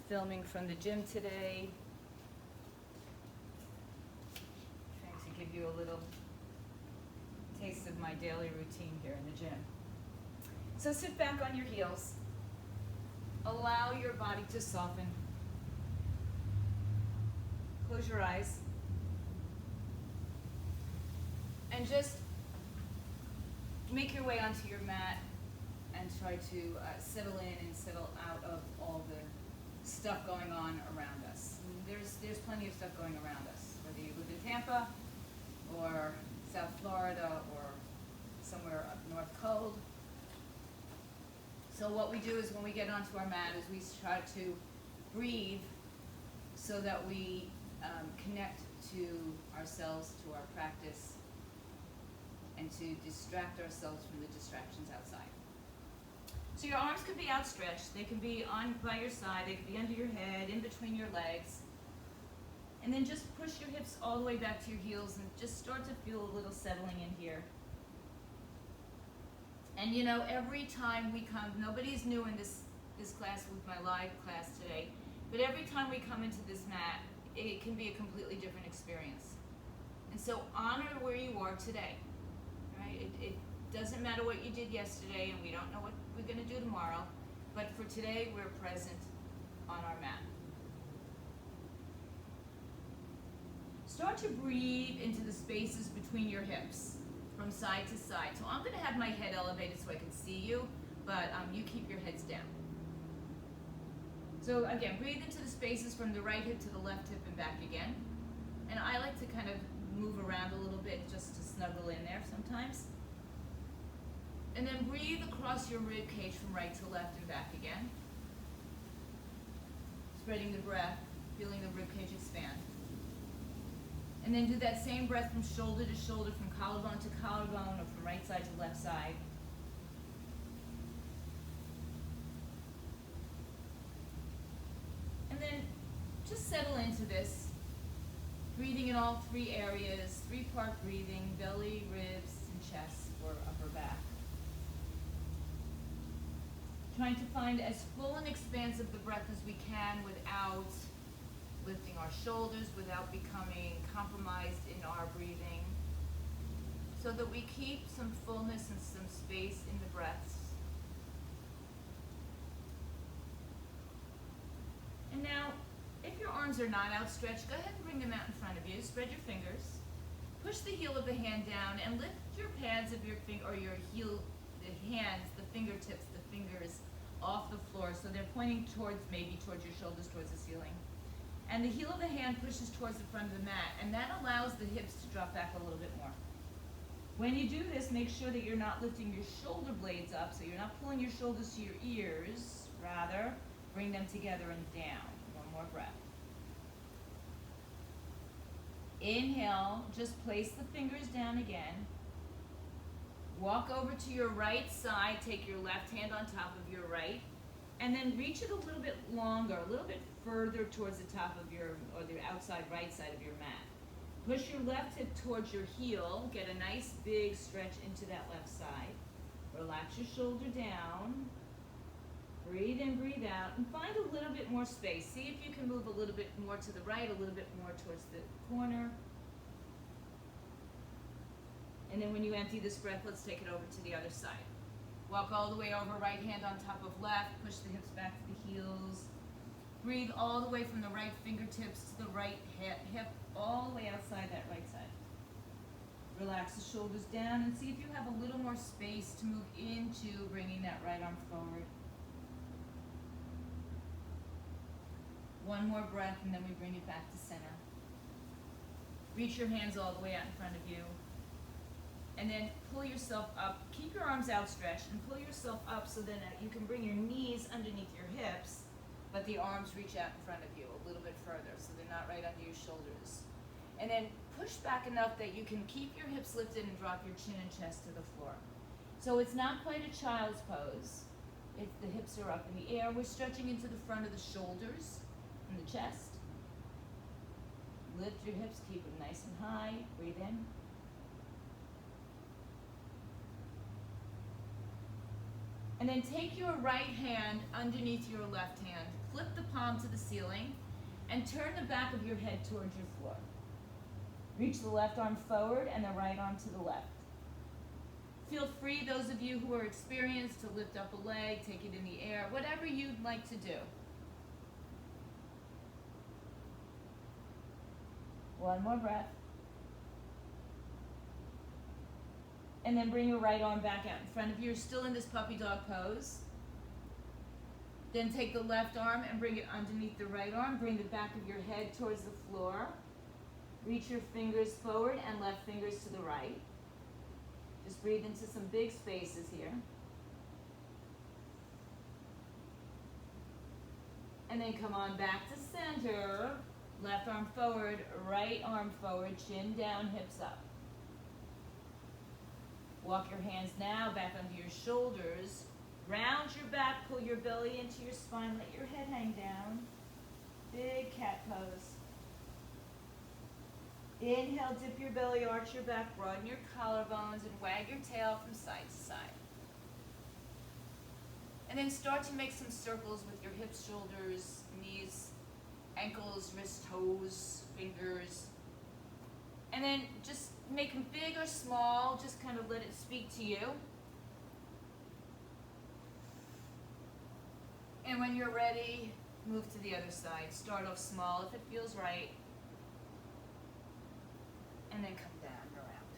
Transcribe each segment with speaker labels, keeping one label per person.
Speaker 1: filming from the gym today. Trying to give you a little taste of my daily routine here in the gym. So sit back on your heels. Allow your body to soften. Close your eyes. And just make your way onto your mat and try to settle in and settle out of all the stuff going on around us. And there's plenty of stuff going around us, whether you live in Tampa or South Florida or somewhere up north cold. So what we do is when we get onto our mat is we try to breathe so that we connect to ourselves, to our practice, and to distract ourselves from the distractions outside. So your arms could be outstretched, they can be on by your side, they can be under your head, in between your legs. And then just push your hips all the way back to your heels and just start to feel a little settling in here. And you know, every time we come, nobody's new in this class with my live class today, but every time we come into this mat, it can be a completely different experience. And so honor where you are today. Right? It doesn't matter what you did yesterday, and we don't know what we're going to do tomorrow, but for today, we're present on our mat. Start to breathe into the spaces between your hips, from side to side. So I'm going to have my head elevated so I can see you, but you keep your heads down. So again, breathe into the spaces from the right hip to the left hip and back again. And I like to kind of move around a little bit just to snuggle in there sometimes. And then breathe across your rib cage from right to left and back again. Spreading the breath, feeling the rib cage expand. And then do that same breath from shoulder to shoulder, from collarbone to collarbone, or from right side to left side. And then just settle into this. Breathing in all three areas, three-part breathing, belly, ribs, and chest, or upper back. Trying to find as full and expansive the breath as we can without lifting our shoulders, without becoming compromised in our breathing, so that we keep some fullness and some space in the breaths. And now, if your arms are not outstretched, go ahead and bring them out in front of you. Spread your fingers. Push the heel of the hand down and lift your pads of your finger, or your heel, the hands, the fingertips, the fingers off the floor, so they're pointing towards, maybe towards your shoulders, towards the ceiling. And the heel of the hand pushes towards the front of the mat, and that allows the hips to drop back a little bit more. When you do this, make sure that you're not lifting your shoulder blades up, so you're not pulling your shoulders to your ears. Rather, bring them together and down. One more breath. Inhale, just place the fingers down again. Walk over to your right side, take your left hand on top of your right, and then reach it a little bit longer, a little bit further towards the top of your, or the outside right side of your mat. Push your left hip towards your heel, get a nice big stretch into that left side. Relax your shoulder down. Breathe in, breathe out, and find a little bit more space. See if you can move a little bit more to the right, a little bit more towards the corner. And then when you empty this breath, let's take it over to the other side. Walk all the way over, right hand on top of left, push the hips back to the heels. Breathe all the way from the right fingertips to the right hip, all the way outside that right side. Relax the shoulders down and see if you have a little more space to move into bringing that right arm forward. One more breath and then we bring it back to center. Reach your hands all the way out in front of you. And then pull yourself up. Keep your arms outstretched and pull yourself up so that you can bring your knees underneath your hips, but the arms reach out in front of you a little bit further so they're not right under your shoulders. And then push back enough that you can keep your hips lifted and drop your chin and chest to the floor. So it's not quite a child's pose. If the hips are up in the air, we're stretching into the front of the shoulders and the chest. Lift your hips, keep them nice and high. Breathe in. And then take your right hand underneath your left hand. Flip the palm palm to the ceiling and turn the back of your head towards your floor. Reach the left arm forward and the right arm to the left. Feel free, those of you who are experienced, to lift up a leg, take it in the air, whatever you'd like to do. One more breath. And then bring your right arm back out in front of you. You're still in this puppy dog pose. Then take the left arm and bring it underneath the right arm. Bring the back of your head towards the floor. Reach your fingers forward and left fingers to the right. Just breathe into some big spaces here. And then come on back to center. Left arm forward, right arm forward, chin down, hips up. Walk your hands now back under your shoulders. Round your back, pull your belly into your spine, let your head hang down. Big cat pose. Inhale, dip your belly, arch your back, broaden your collarbones, and wag your tail from side to side. And then start to make some circles with your hips, shoulders, knees, ankles, wrists, toes, fingers. And then just make them big or small, just kind of let it speak to you. And when you're ready, move to the other side. Start off small if it feels right. And then come down and around.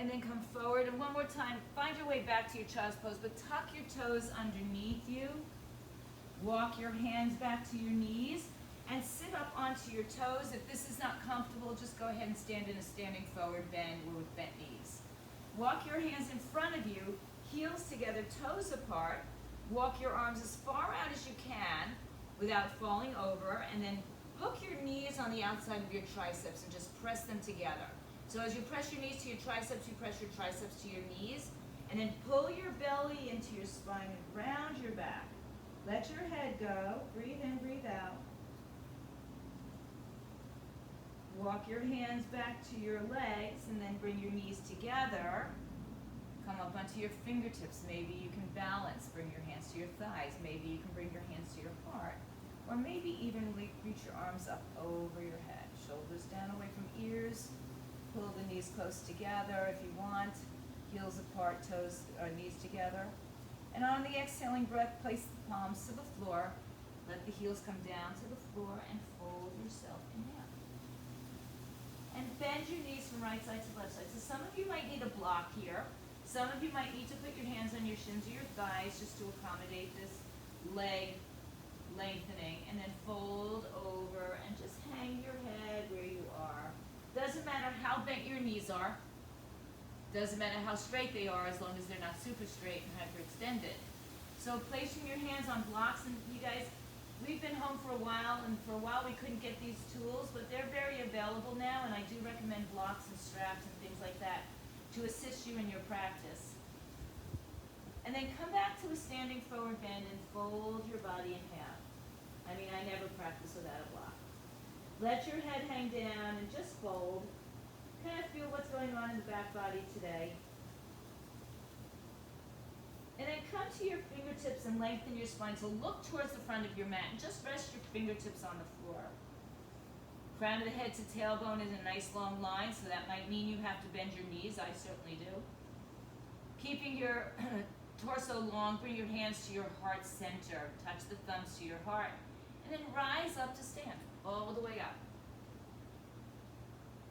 Speaker 1: And then come forward. And one more time, find your way back to your child's pose, but tuck your toes underneath you. Walk your hands back to your knees and sit up onto your toes. If this is not comfortable, just go ahead and stand in a standing forward bend or with bent knees. Walk your hands in front of you, heels together, toes apart. Walk your arms as far out as you can without falling over, and then hook your knees on the outside of your triceps and just press them together. So as you press your knees to your triceps, you press your triceps to your knees, and then pull your belly into your spine and round your back. Let your head go. Breathe in, breathe out. Walk your hands back to your legs and then bring your knees together. Come up onto your fingertips. Maybe you can balance. Bring your hands to your thighs. Maybe you can bring your hands to your heart. Or maybe even reach your arms up over your head. Shoulders down away from ears. Pull the knees close together if you want. Heels apart, toes, knees together. And on the exhaling breath, place the palms to the floor. Let the heels come down to the floor and fold yourself in half. And bend your knees from right side to left side. So some of you might need a block here. Some of you might need to put your hands on your shins or your thighs just to accommodate this leg lengthening. And then fold over and just hang your head where you are. Doesn't matter how bent your knees are. Doesn't matter how straight they are, as long as they're not super straight and hyperextended. So placing your hands on blocks, and you guys, we've been home for a while, and for a while we couldn't get these tools, but they're very available now, and I do recommend blocks and straps and things like that to assist you in your practice. And then come back to a standing forward bend and fold your body in half. I mean, I never practice without a block. Let your head hang down and just fold. Kind of feel what's going on in the back body today. And then come to your fingertips and lengthen your spine. So look towards the front of your mat and just rest your fingertips on the floor. Crown of the head to tailbone is a nice long line, so that might mean you have to bend your knees. I certainly do. Keeping your torso long, bring your hands to your heart center. Touch the thumbs to your heart. And then rise up to stand, all the way up.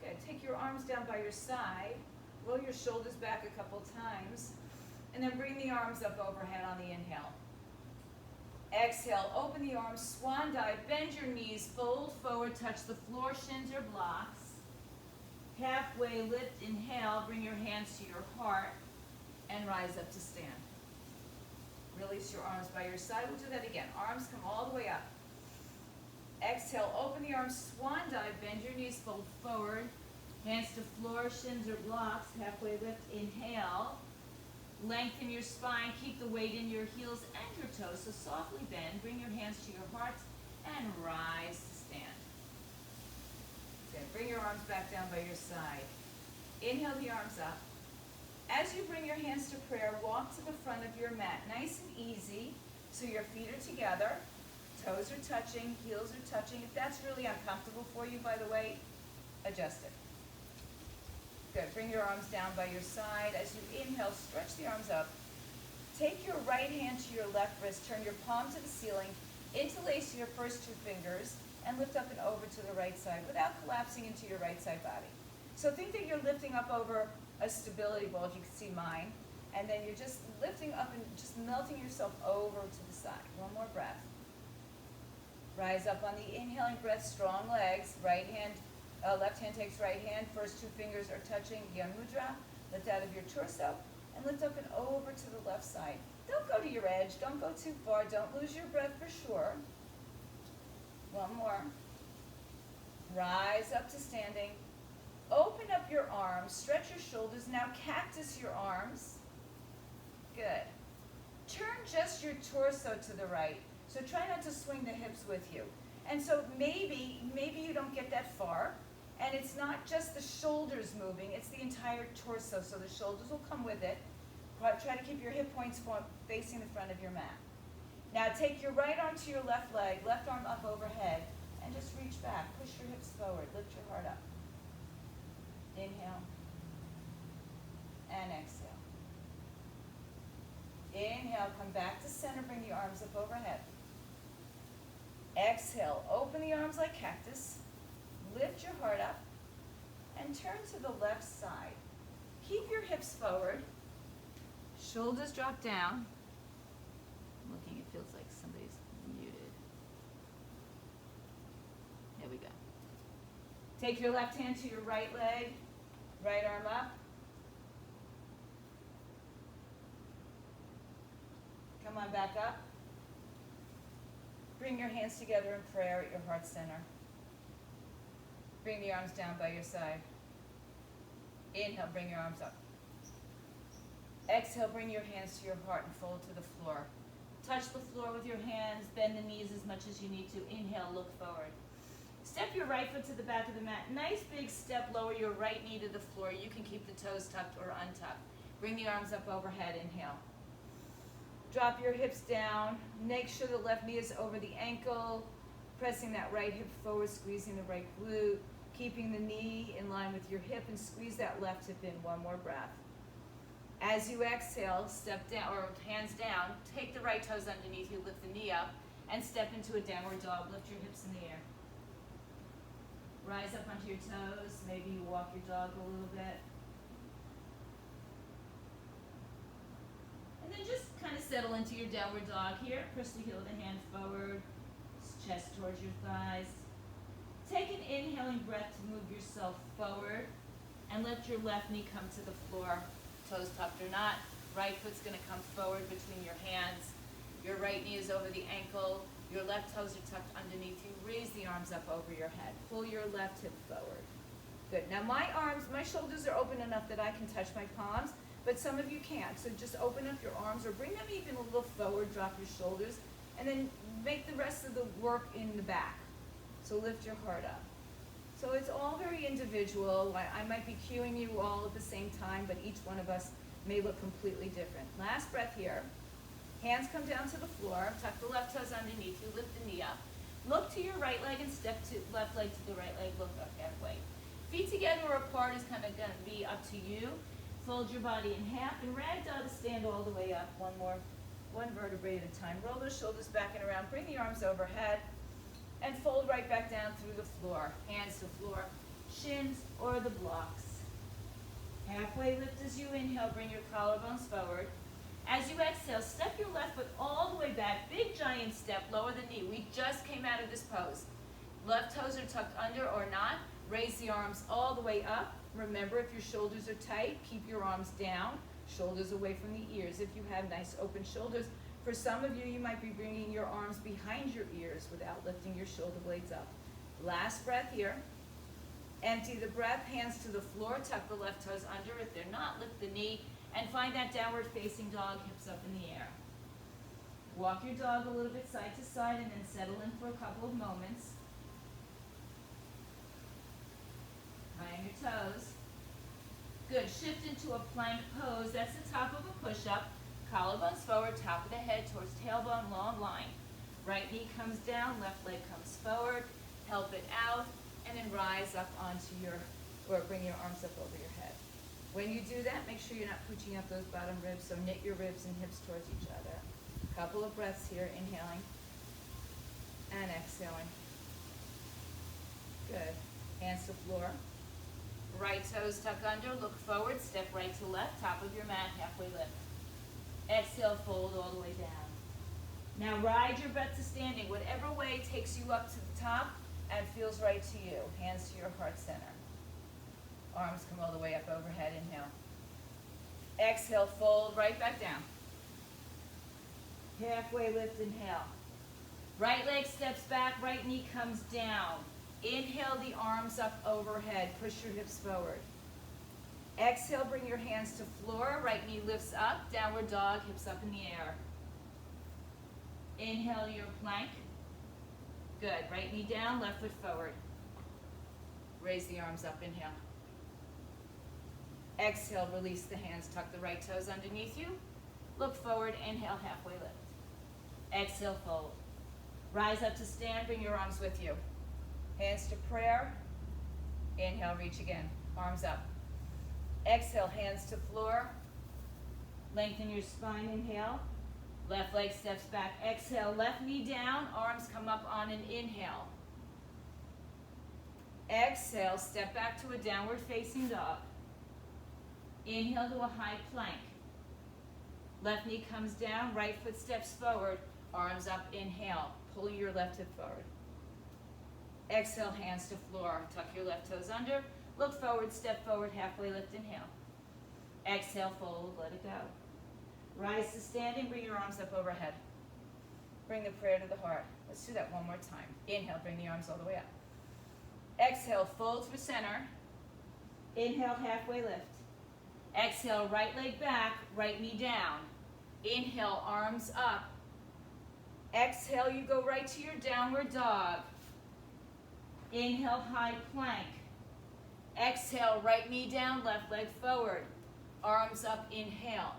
Speaker 1: Good. Take your arms down by your side. Roll your shoulders back a couple times. And then bring the arms up overhead on the inhale. Exhale, open the arms, swan dive, bend your knees, fold forward, touch the floor, shins or blocks. Halfway lift, inhale, bring your hands to your heart, and rise up to stand. Release your arms by your side. We'll do that again. Arms come all the way up. Exhale, open the arms, swan dive, bend your knees, fold forward. Hands to floor, shins or blocks, halfway lift, inhale. Lengthen your spine, keep the weight in your heels and your toes, so softly bend. Bring your hands to your hearts and rise to stand. Good. Bring your arms back down by your side. Inhale the arms up. As you bring your hands to prayer, walk to the front of your mat, nice and easy, so your feet are together, toes are touching, heels are touching. If that's really uncomfortable for you, by the way, adjust it. Good, bring your arms down by your side. As you inhale, stretch the arms up. Take your right hand to your left wrist, turn your palm to the ceiling, interlace your first two fingers, and lift up and over to the right side without collapsing into your right side body. So think that you're lifting up over a stability ball, if you can see mine, and then you're just lifting up and just melting yourself over to the side. One more breath. Rise up on the inhaling breath, strong legs, left hand takes right hand, first two fingers are touching, Gyan Mudra. Lift out of your torso and lift up and over to the left side. Don't go to your edge, don't go too far, don't lose your breath for sure. One more. Rise up to standing. Open up your arms, stretch your shoulders. Now cactus your arms. Good. Turn just your torso to the right. So try not to swing the hips with you. And so maybe you don't get that far. And it's not just the shoulders moving, it's the entire torso. So the shoulders will come with it. Try to keep your hip points facing the front of your mat. Now take your right arm to your left leg, left arm up overhead, and just reach back. Push your hips forward, lift your heart up. Inhale and exhale. Inhale, come back to center, bring the arms up overhead. Exhale, open the arms like cactus, lift your heart up, and turn to the left side. Keep your hips forward, shoulders drop down. I'm looking, it feels like somebody's muted. There we go. Take your left hand to your right leg, right arm up. Come on back up. Bring your hands together in prayer at your heart center. Bring the arms down by your side. Inhale, bring your arms up. Exhale, bring your hands to your heart and fold to the floor. Touch the floor with your hands, bend the knees as much as you need to. Inhale, look forward. Step your right foot to the back of the mat. Nice big step, lower your right knee to the floor. You can keep the toes tucked or untucked. Bring the arms up overhead, inhale. Drop your hips down. Make sure the left knee is over the ankle. Pressing that right hip forward, squeezing the right glute. Keeping the knee in line with your hip and squeeze that left hip in. One more breath. As you exhale, step down, or hands down, take the right toes underneath you, lift the knee up, and step into a downward dog. Lift your hips in the air. Rise up onto your toes. Maybe you walk your dog a little bit. And then just kind of settle into your downward dog here. Press the heel of the hand forward, chest towards your thighs. Take an inhaling breath to move yourself forward, and let your left knee come to the floor. Toes tucked or not, right foot's going to come forward between your hands. Your right knee is over the ankle. Your left toes are tucked underneath you. Raise the arms up over your head. Pull your left hip forward. Good. Now my shoulders are open enough that I can touch my palms, but some of you can't. So just open up your arms or bring them even a little forward, drop your shoulders, and then make the rest of the work in the back. So lift your heart up. So it's all very individual. I might be cueing you all at the same time, but each one of us may look completely different. Last breath here. Hands come down to the floor. Tuck the left toes underneath you. Lift the knee up. Look to your right leg and step to left leg to the right leg. Look up halfway. Feet together or apart is kind of going to be up to you. Fold your body in half and ragdoll to stand all the way up. One vertebrae at a time. Roll those shoulders back and around. Bring the arms overhead. And fold right back down through the floor. Hands to floor, shins or the blocks. Halfway lift as you inhale, bring your collarbones forward. As you exhale, step your left foot all the way back. Big giant step, lower the knee. We just came out of this pose. Left toes are tucked under or not. Raise the arms all the way up. Remember, if your shoulders are tight, keep your arms down. Shoulders away from the ears. If you have nice open shoulders, for some of you, you might be bringing your arms behind your ears without lifting your shoulder blades up. Last breath here. Empty the breath, hands to the floor, tuck the left toes under. If they're not, lift the knee, and find that downward facing dog, hips up in the air. Walk your dog a little bit side to side and then settle in for a couple of moments. High on your toes. Good. Shift into a plank pose. That's the top of a push-up. Collarbones forward, top of the head towards tailbone, long line. Right knee comes down, left leg comes forward. Help it out, and then rise up onto your, or bring your arms up over your head. When you do that, make sure you're not pushing up those bottom ribs, so knit your ribs and hips towards each other. Couple of breaths here, inhaling and exhaling. Good. Hands to floor. Right toes tuck under, look forward, step right to left, top of your mat, halfway lift. Exhale, fold all the way down. Now ride your breath to standing, whatever way takes you up to the top and feels right to you. Hands to your heart center. Arms come all the way up overhead, inhale. Exhale, fold right back down. Halfway lift, inhale. Right leg steps back, right knee comes down. Inhale the arms up overhead, push your hips forward. Exhale, bring your hands to floor, right knee lifts up, downward dog, hips up in the air. Inhale your plank. Good, right knee down, left foot forward. Raise the arms up, inhale. Exhale, release the hands, tuck the right toes underneath you. Look forward, inhale, halfway lift. Exhale, fold. Rise up to stand, bring your arms with you. Hands to prayer. Inhale, reach again. Arms up. Exhale, hands to floor. Lengthen your spine, inhale. Left leg steps back. Exhale, left knee down, arms come up on an inhale. Exhale, step back to a downward facing dog. Inhale to a high plank. Left knee comes down, right foot steps forward, arms up, inhale. Pulling your left hip forward. Exhale, hands to floor. Tuck your left toes under. Look forward, step forward, halfway lift, inhale. Exhale, fold, let it go. Rise to standing, bring your arms up overhead. Bring the prayer to the heart. Let's do that one more time. Inhale, bring the arms all the way up. Exhale, fold through center. Inhale, halfway lift. Exhale, right leg back, right knee down. Inhale, arms up. Exhale, you go right to your downward dog. Inhale, high plank. Exhale, right knee down, left leg forward. Arms up, inhale.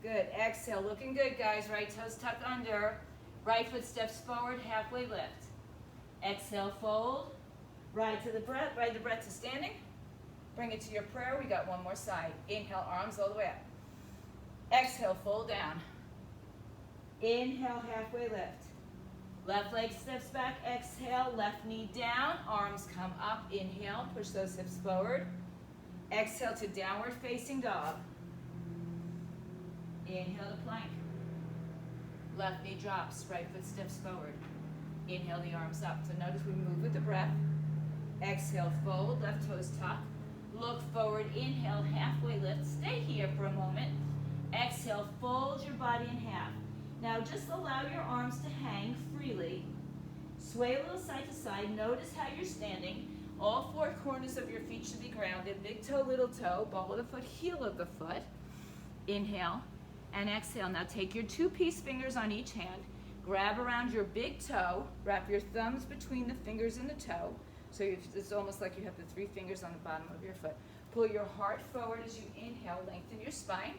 Speaker 1: Good, exhale, looking good guys. Right toes tuck under. Right foot steps forward, halfway lift. Exhale, fold. Ride the breath to standing. Bring it to your prayer. We got one more side. Inhale, arms all the way up. Exhale, fold down. Inhale, halfway lift. Left leg steps back, exhale, left knee down, arms come up, inhale, push those hips forward. Exhale to downward facing dog. Inhale to plank. Left knee drops, right foot steps forward. Inhale the arms up. So notice we move with the breath. Exhale, fold, left toes tuck. Look forward, inhale, halfway lift. Stay here for a moment. Exhale, fold your body in half. Now just allow your arms to hang freely. Sway a little side to side. Notice how you're standing. All four corners of your feet should be grounded. Big toe, little toe, ball of the foot, heel of the foot. Inhale and exhale. Now take your two peace fingers on each hand. Grab around your big toe. Wrap your thumbs between the fingers and the toe. So it's almost like you have the three fingers on the bottom of your foot. Pull your heart forward as you inhale. Lengthen your spine.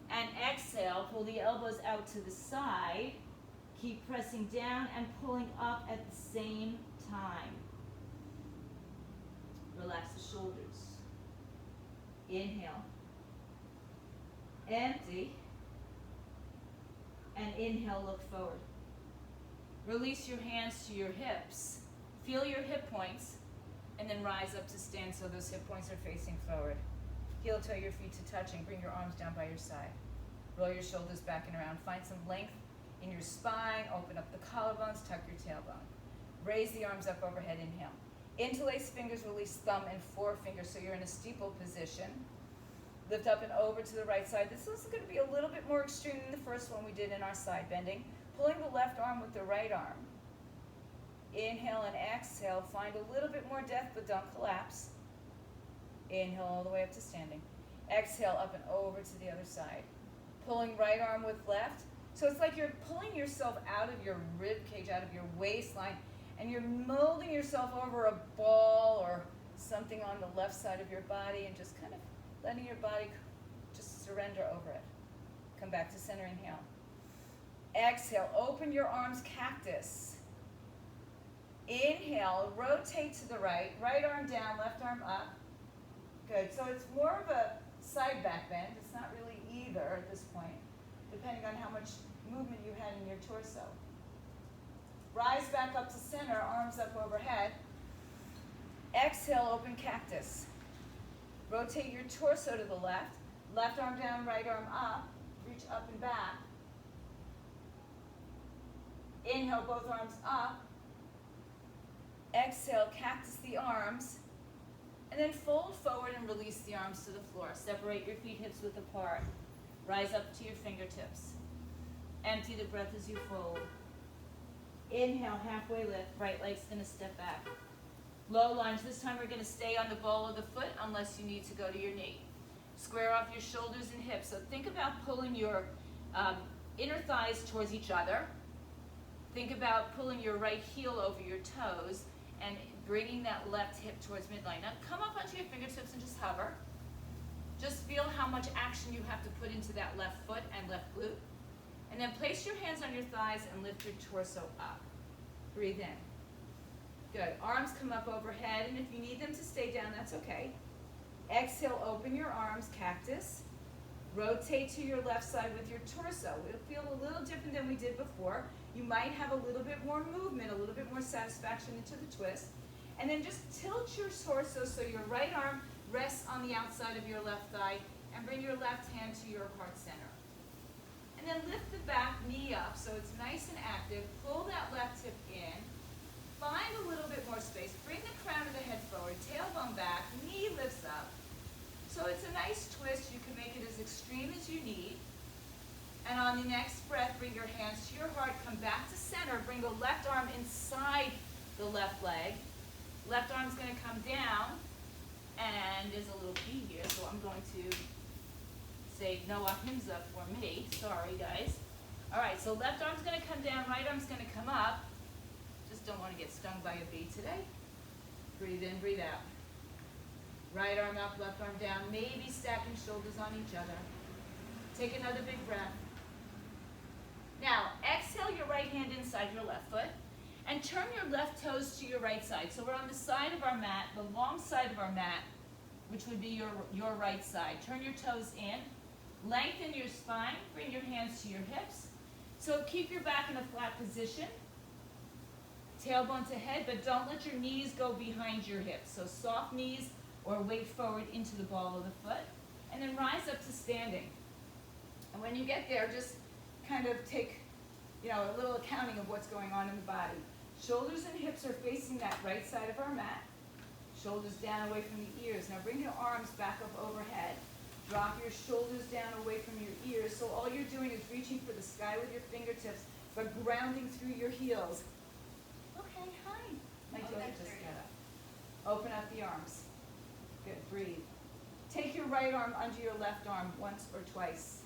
Speaker 1: And exhale, pull the elbows out to the side. Keep pressing down and pulling up at the same time. Relax the shoulders. Inhale. Empty. And inhale, look forward. Release your hands to your hips. Feel your hip points. And then rise up to stand so those hip points are facing forward. Heel toe your feet to touching. Bring your arms down by your side. Roll your shoulders back and around. Find some length in your spine. Open up the collarbones. Tuck your tailbone. Raise the arms up overhead. Inhale. Interlace fingers. Release thumb and forefinger so you're in a steeple position. Lift up and over to the right side. This is going to be a little bit more extreme than the first one we did in our side bending. Pulling the left arm with the right arm. Inhale and exhale. Find a little bit more depth, but don't collapse. Inhale all the way up to standing. Exhale up and over to the other side. Pulling right arm with left. So it's like you're pulling yourself out of your rib cage, out of your waistline, and you're molding yourself over a ball or something on the left side of your body and just kind of letting your body just surrender over it. Come back to center, inhale. Exhale, open your arms, cactus. Inhale, rotate to the right, right arm down, left arm up. Good, so it's more of a side back bend. It's not really either at this point, depending on how much movement you had in your torso. Rise back up to center, arms up overhead. Exhale, open cactus. Rotate your torso to the left, left arm down, right arm up, reach up and back. Inhale, both arms up. Exhale, cactus the arms. And then fold forward and release the arms to the floor. Separate your feet hips width apart. Rise up to your fingertips. Empty the breath as you fold. Inhale, halfway lift. Right leg's going to step back. Low lunge. This time we're going to stay on the ball of the foot unless you need to go to your knee. Square off your shoulders and hips. So think about pulling your inner thighs towards each other. Think about pulling your right heel over your toes and bringing that left hip towards midline. Now come up onto your fingertips and just hover. Just feel how much action you have to put into that left foot and left glute. And then place your hands on your thighs and lift your torso up. Breathe in. Good. Arms come up overhead, and if you need them to stay down, that's okay. Exhale, open your arms, cactus. Rotate to your left side with your torso. It'll feel a little different than we did before. You might have a little bit more movement, a little bit more satisfaction into the twist. And then just tilt your torso so your right arm rests on the outside of your left thigh, and bring your left hand to your heart center. And then lift the back knee up so it's nice and active. Pull that left hip in. Find a little bit more space. Bring the crown of the head forward, tailbone back, knee lifts up. So it's a nice twist. You can make it as extreme as you need. And on the next breath, bring your hands to your heart. Come back to center. Bring the left arm inside the left leg. Left arm's going to come down. And there's a little key here, so I'm going to say Noah Himza for me. Sorry, guys. All right, so left arm's going to come down. Right arm's going to come up. Just don't want to get stung by a bee today. Breathe in, breathe out. Right arm up, left arm down. Maybe stacking shoulders on each other. Take another big breath. Now, exhale your right hand inside your left foot and turn your left toes to your right side. So we're on the side of our mat, the long side of our mat, which would be your right side. Turn your toes in. Lengthen your spine. Bring your hands to your hips. So keep your back in a flat position. Tailbone to head, but don't let your knees go behind your hips. So soft knees or weight forward into the ball of the foot. And then rise up to standing. And when you get there, just kind of take, a little accounting of what's going on in the body. Shoulders and hips are facing that right side of our mat. Shoulders down away from the ears. Now bring your arms back up overhead. Drop your shoulders down away from your ears. So all you're doing is reaching for the sky with your fingertips, but grounding through your heels. Okay, hi. My daughter just got up. Open up the arms. Good, breathe. Take your right arm under your left arm once or twice.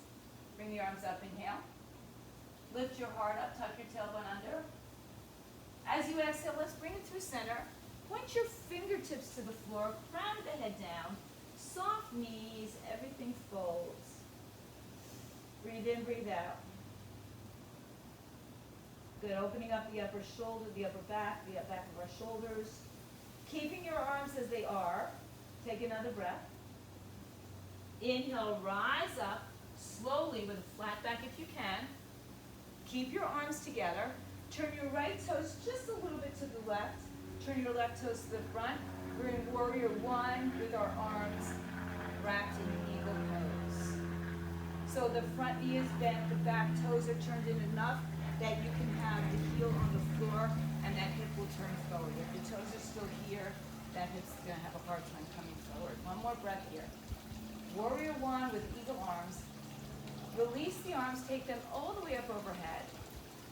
Speaker 1: Bring the arms up, inhale. Lift your heart up, tuck your tailbone under. As you exhale, let's bring it through center. Point your fingertips to the floor, crown of the head down. Soft knees, everything folds. Breathe in, breathe out. Good, opening up the upper shoulder, the upper back, the back of our shoulders. Keeping your arms as they are. Take another breath. Inhale, rise up slowly with a flat back if you can. Keep your arms together. Turn your right toes just a little bit to the left. Turn your left toes to the front. We're in warrior one with our arms wrapped in eagle pose. So the front knee is bent, the back toes are turned in enough that you can have the heel on the floor and that hip will turn forward. If your toes are still here, that hip's going to have a hard time coming forward. One more breath here. Warrior one with eagle arms. Release the arms, take them all the way up overhead.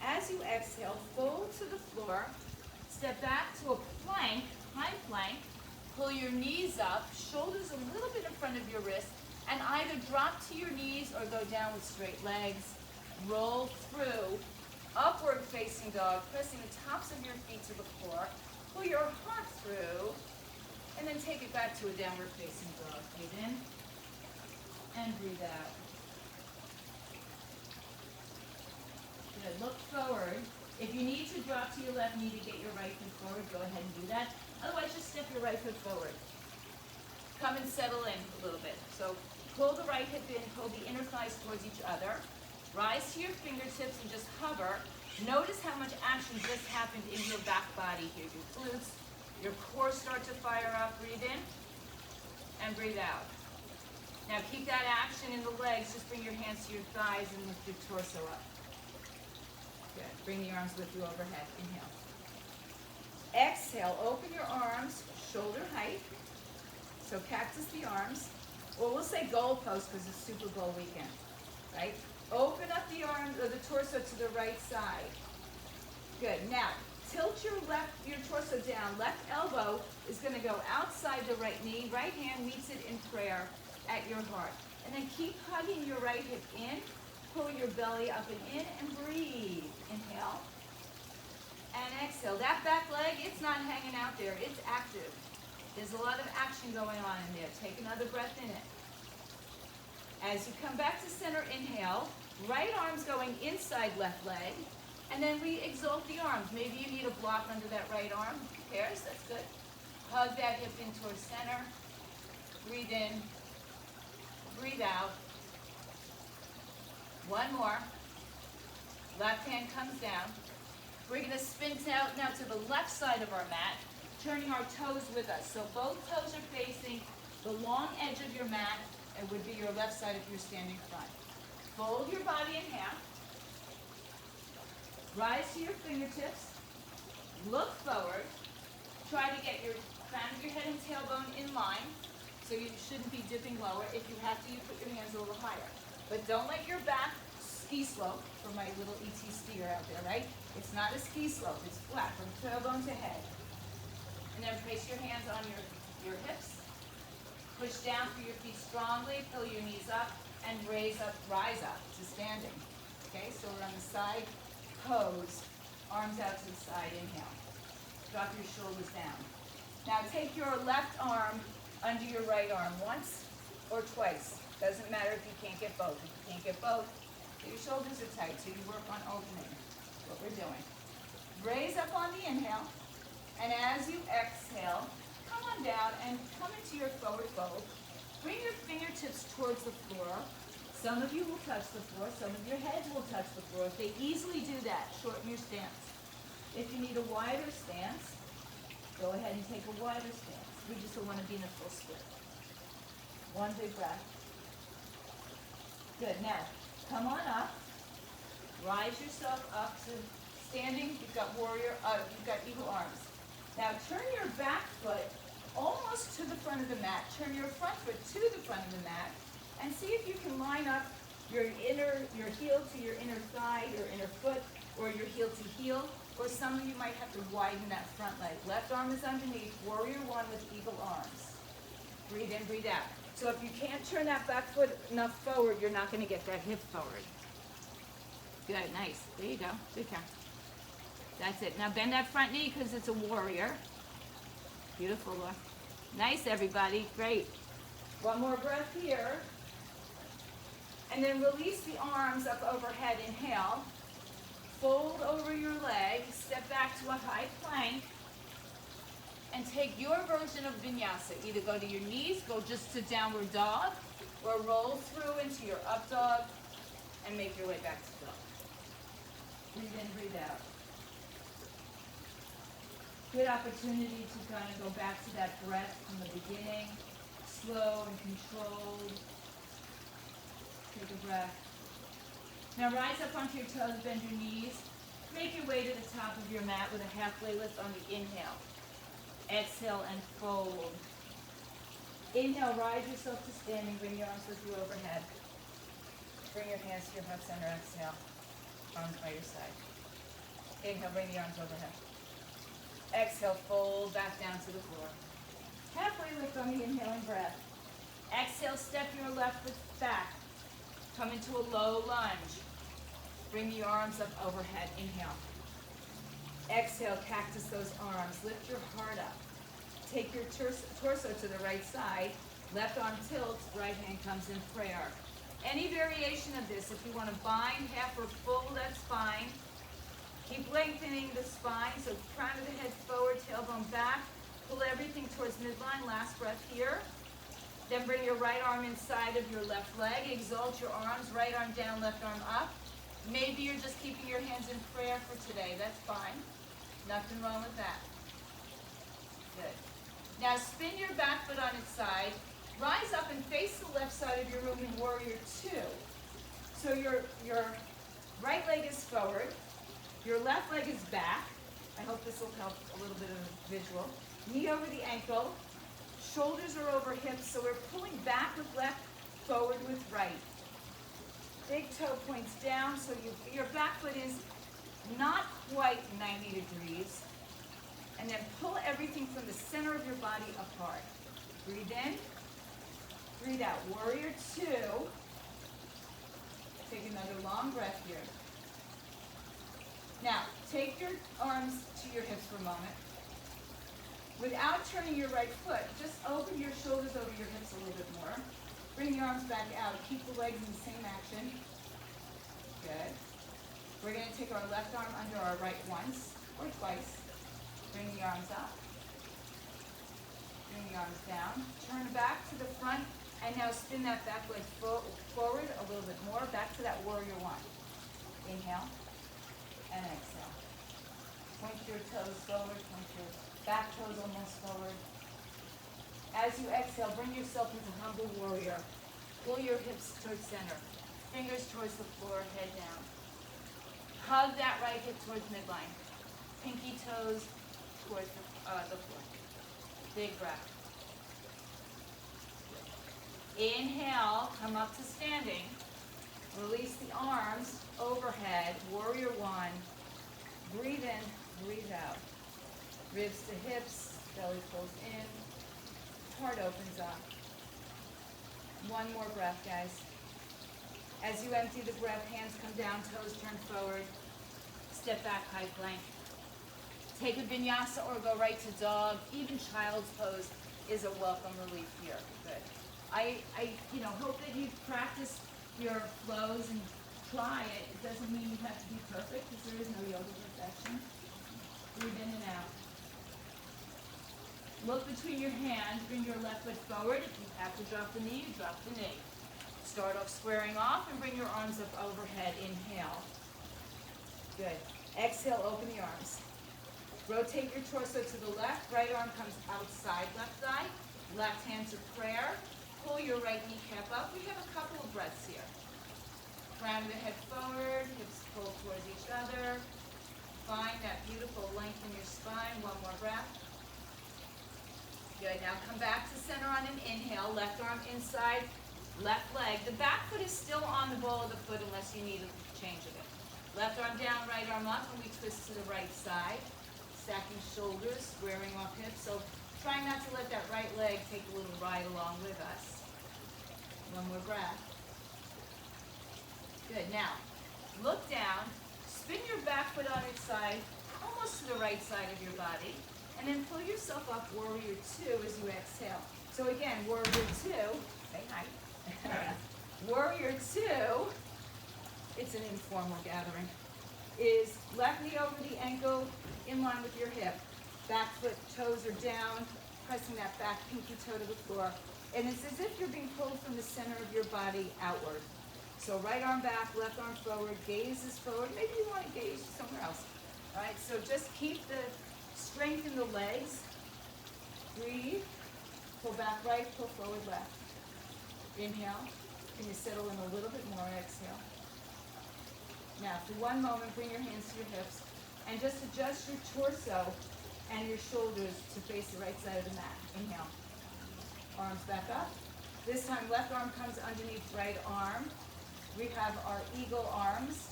Speaker 1: As you exhale, fold to the floor. Step back to a plank, high plank. Pull your knees up, shoulders a little bit in front of your wrist, and either drop to your knees or go down with straight legs. Roll through, upward facing dog, pressing the tops of your feet to the floor. Pull your heart through, And then take it back to a downward facing dog. Breathe in and breathe out. Good. Look forward. If you need to drop to your left knee to get your right foot forward, go ahead and do that. Otherwise, just step your right foot forward. Come and settle in a little bit. So pull the right hip in, pull the inner thighs towards each other. Rise to your fingertips and just hover. Notice how much action just happened in your back body here. Your glutes, your core start to fire up. Breathe in and breathe out. Now keep that action in the legs. Just bring your hands to your thighs and lift your torso up. Good. Bring the arms with you overhead. Inhale. Exhale. Open your arms, shoulder height. So cactus the arms. Or we'll say goal post because it's Super Bowl weekend. Right? Open up the arms or the torso to the right side. Good. Now, tilt your torso down. Left elbow is going to go outside the right knee. Right hand meets it in prayer at your heart. And then keep hugging your right hip in. Pull your belly up and in and breathe. Inhale. And exhale. That back leg, it's not hanging out there. It's active. There's a lot of action going on in there. Take another breath in it. As you come back to center, inhale. Right arm's going inside left leg. And then we exalt the arms. Maybe you need a block under that right arm. Who cares? That's good. Hug that hip in towards center. Breathe in. Breathe out. One more. Left hand comes down. We're going to spin out now to the left side of our mat, turning our toes with us. So both toes are facing the long edge of your mat. It would be your left side if you're standing front. Fold your body in half. Rise to your fingertips. Look forward. Try to get your crown of your head and tailbone in line. So you shouldn't be dipping lower. If you have to, you put your hands a little higher. But don't let your back ski slope, for my little ET skier out there, right? It's not a ski slope. It's flat from tailbone to head. And then place your hands on your hips. Push down through your feet strongly. Pull your knees up and rise up to standing. Okay, so we're on the side pose. Arms out to the side. Inhale. Drop your shoulders down. Now take your left arm under your right arm once or twice. Doesn't matter if you can't get both. If you can't get both, your shoulders are tight, so you work on opening. What we're doing. Raise up on the inhale, and as you exhale, come on down and come into your forward fold. Bring your fingertips towards the floor. Some of you will touch the floor. Some of your heads will touch the floor. If they easily do that, shorten your stance. If you need a wider stance, go ahead and take a wider stance. We just don't want to be in a full split. One big breath. Good. Now, come on up. Rise yourself up to standing. You've got you've got eagle arms. Now, turn your back foot almost to the front of the mat. Turn your front foot to the front of the mat. And see if you can line up your heel to your inner thigh, your inner foot, or your heel to heel. Or some of you might have to widen that front leg. Left arm is underneath. Warrior one with eagle arms. Breathe in, breathe out. So if you can't turn that back foot enough forward, you're not going to get that hip forward. Good, nice. There you go. Good count. That's it. Now bend that front knee because it's a warrior. Beautiful, Laura. Nice, everybody. Great. One more breath here. And then release the arms up overhead. Inhale. Fold over your leg. Step back to a high plank. And take your version of Vinyasa. Either go to your knees, go just to downward dog, or roll through into your up dog and make your way back to dog. Breathe in, breathe out. Good opportunity to kind of go back to that breath from the beginning. Slow and controlled. Take a breath. Now rise up onto your toes, bend your knees. Make your way to the top of your mat with a halfway lift on the inhale. Exhale and fold. Inhale, rise yourself to standing. Bring your arms with you overhead. Bring your hands to your heart center. Exhale. Arms by your side. Inhale, bring the arms overhead. Exhale, fold back down to the floor. Halfway lift on the inhaling breath. Exhale, step your left foot back. Come into a low lunge. Bring the arms up overhead. Inhale. Exhale, cactus those arms. Lift your heart up. Take your torso to the right side, left arm tilts, right hand comes in prayer. Any variation of this, if you want to bind, half or full, that's fine. Keep lengthening the spine, so crown of the head forward, tailbone back. Pull everything towards midline, last breath here. Then bring your right arm inside of your left leg. Exalt your arms, right arm down, left arm up. Maybe you're just keeping your hands in prayer for today. That's fine. Nothing wrong with that. Good. Now spin your back foot on its side. Rise up and face the left side of your room in Warrior Two. So your right leg is forward. Your left leg is back. I hope this will help a little bit of a visual. Knee over the ankle. Shoulders are over hips, so we're pulling back with left, forward with right. Big toe points down, so your back foot is not quite 90 degrees. And then pull everything from the center of your body apart. Breathe in, breathe out. Warrior Two. Take another long breath here. Now, take your arms to your hips for a moment. Without turning your right foot, just open your shoulders over your hips a little bit more. Bring your arms back out. Keep the legs in the same action. Good. We're going to take our left arm under our right once or twice. Bring the arms up. Bring the arms down. Turn back to the front, and now spin that back leg forward a little bit more. Back to that Warrior One. Inhale and exhale. Point your toes forward. Point your back toes almost forward. As you exhale, bring yourself into Humble Warrior. Pull your hips towards center. Fingers towards the floor, head down. Hug that right hip towards midline. Pinky toes towards the floor. Big breath. Inhale, come up to standing. Release the arms overhead, Warrior One. Breathe in, breathe out. Ribs to hips, belly pulls in, heart opens up. One more breath, guys. As you empty the breath, hands come down, toes turn forward. Step back, high plank. Take a vinyasa or go right to dog. Even child's pose is a welcome relief here. Good. I hope that you practice your flows and try it. It doesn't mean you have to be perfect because there is no yoga perfection. Breathe in and out. Look between your hands. Bring your left foot forward. If you have to drop the knee, you drop the knee. Start off squaring off and bring your arms up overhead. Inhale. Good. Exhale, open the arms. Rotate your torso to the left. Right arm comes outside left thigh. Left hand to prayer. Pull your right kneecap up. We have a couple of breaths here. Crown of the head forward. Hips pull towards each other. Find that beautiful length in your spine. One more breath. Good. Now come back to center on an inhale. Left arm inside. Left leg. The back foot is still on the ball of the foot unless you need a change of it. Left arm down, right arm up, and we twist to the right side. Stacking shoulders, squaring off hips. So try not to let that right leg take a little ride along with us. One more breath. Good. Now, look down. Spin your back foot on its side, almost to the right side of your body. And then pull yourself up, Warrior Two, as you exhale. So again, Warrior Two. Say hi. Warrior Two. It's an informal gathering, is left knee over the ankle, in line with your hip. Back foot, toes are down, pressing that back pinky toe to the floor. And it's as if you're being pulled from the center of your body outward. So right arm back, left arm forward, gaze is forward. Maybe you want to gaze somewhere else. All right, so just keep the strength in the legs. Breathe. Pull back right, pull forward left. Inhale. Can you settle in a little bit more? Exhale. Now, for one moment, bring your hands to your hips and just adjust your torso and your shoulders to face the right side of the mat. Inhale. Arms back up. This time, left arm comes underneath right arm. We have our eagle arms.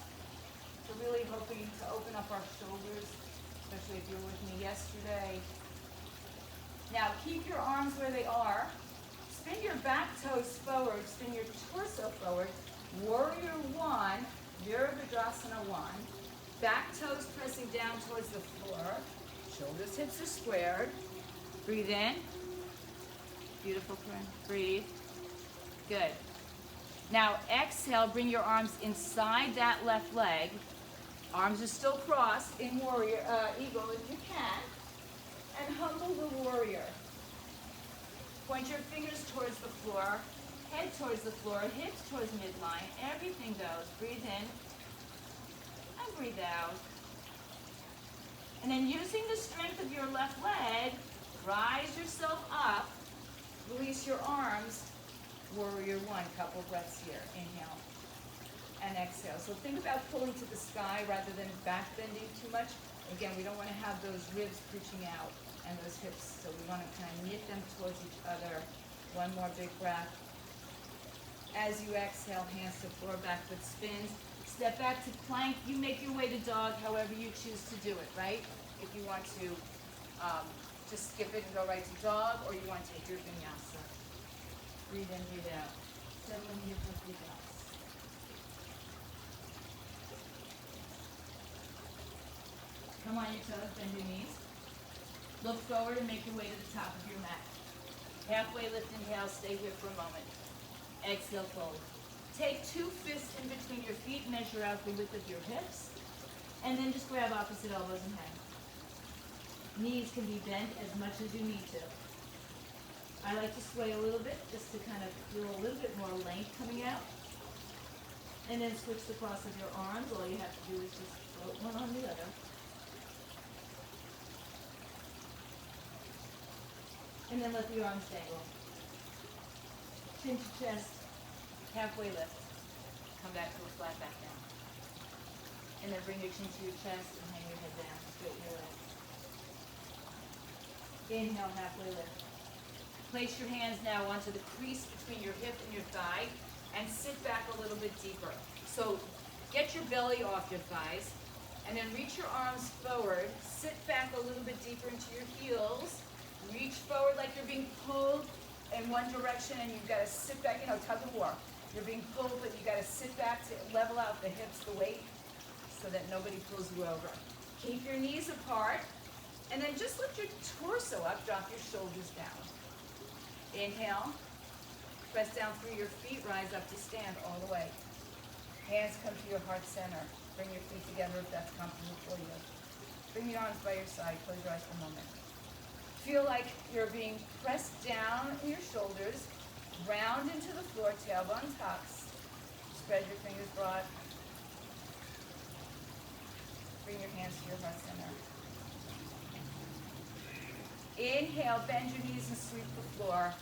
Speaker 1: We're really hoping to open up our shoulders, especially if you were with me yesterday. Now, keep your arms where they are. Spin your back toes forward. Spin your torso forward. Warrior One. Virabhadrasana One. Back toes pressing down towards the floor. Shoulders, hips are squared. Breathe in. Beautiful, Corinne. Breathe. Good. Now exhale, bring your arms inside that left leg. Arms are still crossed in warrior, eagle if you can. And humble the warrior. Point your fingers towards the floor, head towards the floor, hips towards midline. Everything goes. Breathe in and breathe out. And then using the strength of your left leg, rise yourself up, release your arms, warrior one, couple breaths here. Inhale and exhale. So think about pulling to the sky rather than back bending too much. Again, we don't want to have those ribs preaching out and those hips, so we want to kind of knit them towards each other. One more big breath. As you exhale, hands to floor, back foot spins. Step back to plank. You make your way to dog however you choose to do it, right? If you want to just skip it and go right to dog, or you want to take your vinyasa. Breathe in, breathe out. Settle in here for vinyasa. Come on your toes, bend your knees. Look forward and make your way to the top of your mat. Halfway lift, inhale, stay here for a moment. Exhale, fold. Take two fists in between your feet, measure out the width of your hips, and then just grab opposite elbows and hang. Knees can be bent as much as you need to. I like to sway a little bit just to kind of feel a little bit more length coming out. And then switch the cross of your arms. All you have to do is just float one on the other. And then let the arms dangle. Chin to chest, halfway lift. Come back to a flat back down. And then bring your chin to your chest and hang your head down. Straighten your legs. Inhale, halfway lift. Place your hands now onto the crease between your hip and your thigh and sit back a little bit deeper. So get your belly off your thighs and then reach your arms forward. Sit back a little bit deeper into your heels. Reach forward like you're being pulled in one direction and you've got to sit back, tug of war. You're being pulled, but you got to sit back to level out the hips, the weight, so that nobody pulls you over. Keep your knees apart, and then just lift your torso up, drop your shoulders down. Inhale, press down through your feet, rise up to stand all the way. Hands come to your heart center. Bring your feet together if that's comfortable for you. Bring your arms by your side, close your eyes for a moment. Feel like you're being pressed down in your shoulders, round into the floor, tailbone tucks. Spread your fingers broad. Bring your hands to your heart center. Inhale, bend your knees and sweep the floor.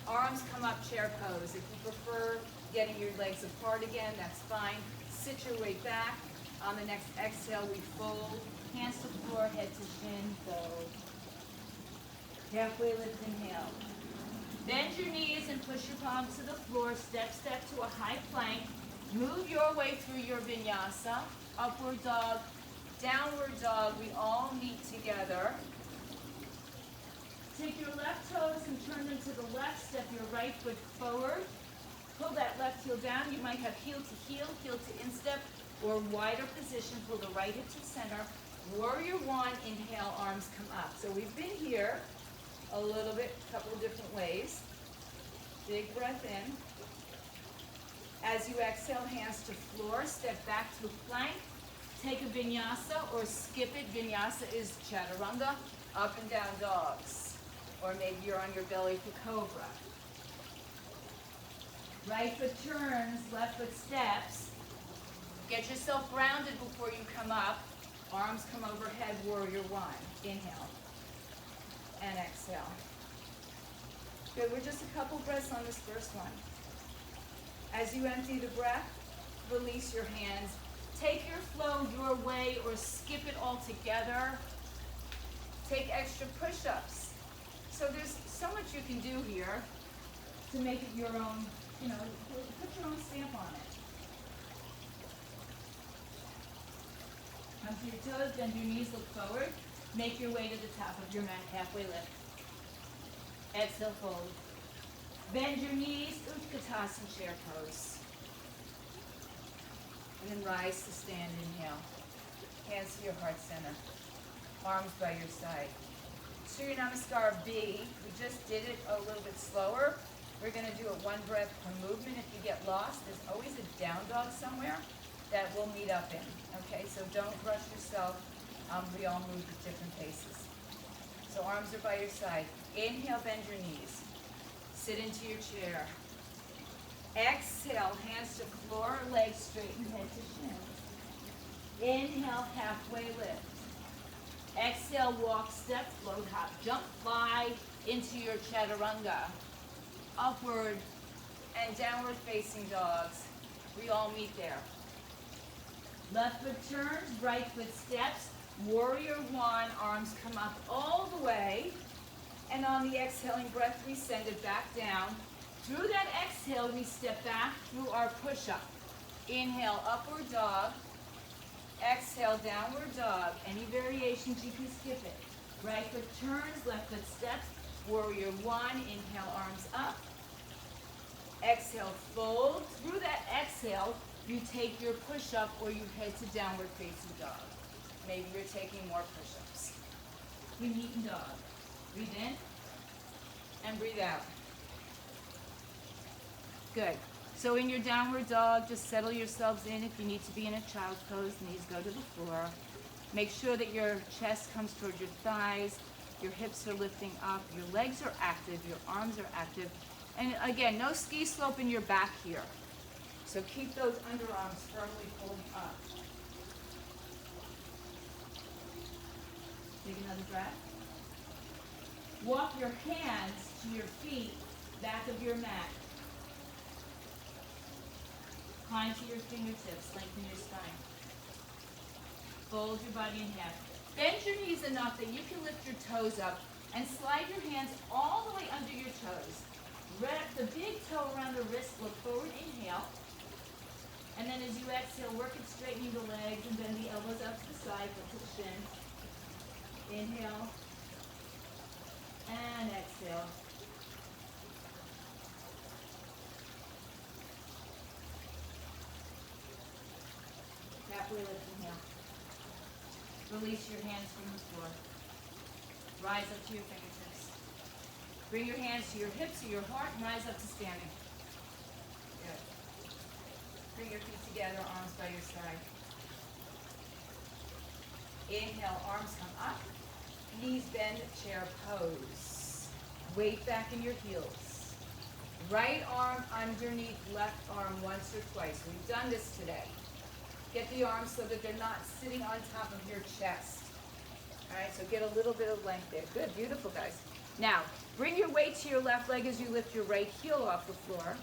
Speaker 1: Arms come up, chair pose. If you prefer getting your legs apart again, that's fine. Sit your way back. On the next exhale, we fold. Hands to floor, head to shin, fold. Halfway lift, inhale. Bend your knees and push your palms to the floor. Step to a high plank. Move your way through your vinyasa. Upward dog, downward dog. We all meet together. Take your left toes and turn them to the left. Step your right foot forward. Pull that left heel down. You might have heel to instep, or wider position. Pull the right hip to center. Warrior one, inhale, arms come up. So we've been here a little bit, a couple of different ways. Big breath in. As you exhale, hands to floor, step back to plank. Take a vinyasa or skip it. Vinyasa is chaturanga, up and down dogs. Or maybe you're on your belly for cobra. Right foot turns, left foot steps. Get yourself grounded before you come up. Arms come overhead, warrior one. Inhale. And exhale. Good, we're just a couple breaths on this first one. As you empty the breath, release your hands. Take your flow your way or skip it all together. Take extra push-ups. So there's so much you can do here to make it your own, put your own stamp on it. Come to your toes, bend your knees, look forward. Make your way to the top of your mat, halfway lift. Exhale, fold. Bend your knees, Utkatasana, chair pose. And then rise to stand, inhale. Hands to your heart center. Arms by your side. Surya Namaskar B. We just did it a little bit slower. We're going to do it one breath per movement. If you get lost, there's always a down dog somewhere that we'll meet up in. Okay, so don't rush yourself. We all move at different paces. So arms are by your side. Inhale, bend your knees. Sit into your chair. Exhale, hands to floor, legs straighten, head to shins. Inhale, halfway lift. Exhale, walk, step, float, hop, jump, fly into your chaturanga. Upward and downward facing dogs. We all meet there. Left foot turns, right foot steps. Warrior one, arms come up all the way. And on the exhaling breath, we send it back down. Through that exhale, we step back through our push-up. Inhale, upward dog. Exhale, downward dog. Any variations, you can skip it. Right foot turns, left foot steps. Warrior one, inhale, arms up. Exhale, fold. Through that exhale, you take your push-up or you head to downward facing dog. Maybe you're taking more push-ups. We meet in dog. Breathe in and breathe out. Good. So in your downward dog, just settle yourselves in. If you need to be in a child's pose, knees go to the floor. Make sure that your chest comes towards your thighs, your hips are lifting up, your legs are active, your arms are active. And again, no ski slope in your back here. So keep those underarms firmly pulling up. Take another breath. Walk your hands to your feet, back of your mat. Climb to your fingertips, lengthen your spine. Fold your body in half. Bend your knees enough that you can lift your toes up and slide your hands all the way under your toes. Wrap the big toe around the wrist, look forward, inhale. And then as you exhale, work at straightening the legs and bend the elbows out to the side, go to the shins. Inhale. And exhale. Halfway lift, inhale. Release your hands from the floor. Rise up to your fingertips. Bring your hands to your hips or your heart and rise up to standing. Good. Bring your feet together, arms by your side. Inhale, arms come up. Knees bend, chair pose. Weight back in your heels. Right arm underneath left arm once or twice. We've done this today. Get the arms so that they're not sitting on top of your chest. All right, so get a little bit of length there. Good, beautiful, guys. Now, bring your weight to your left leg as you lift your right heel off the floor.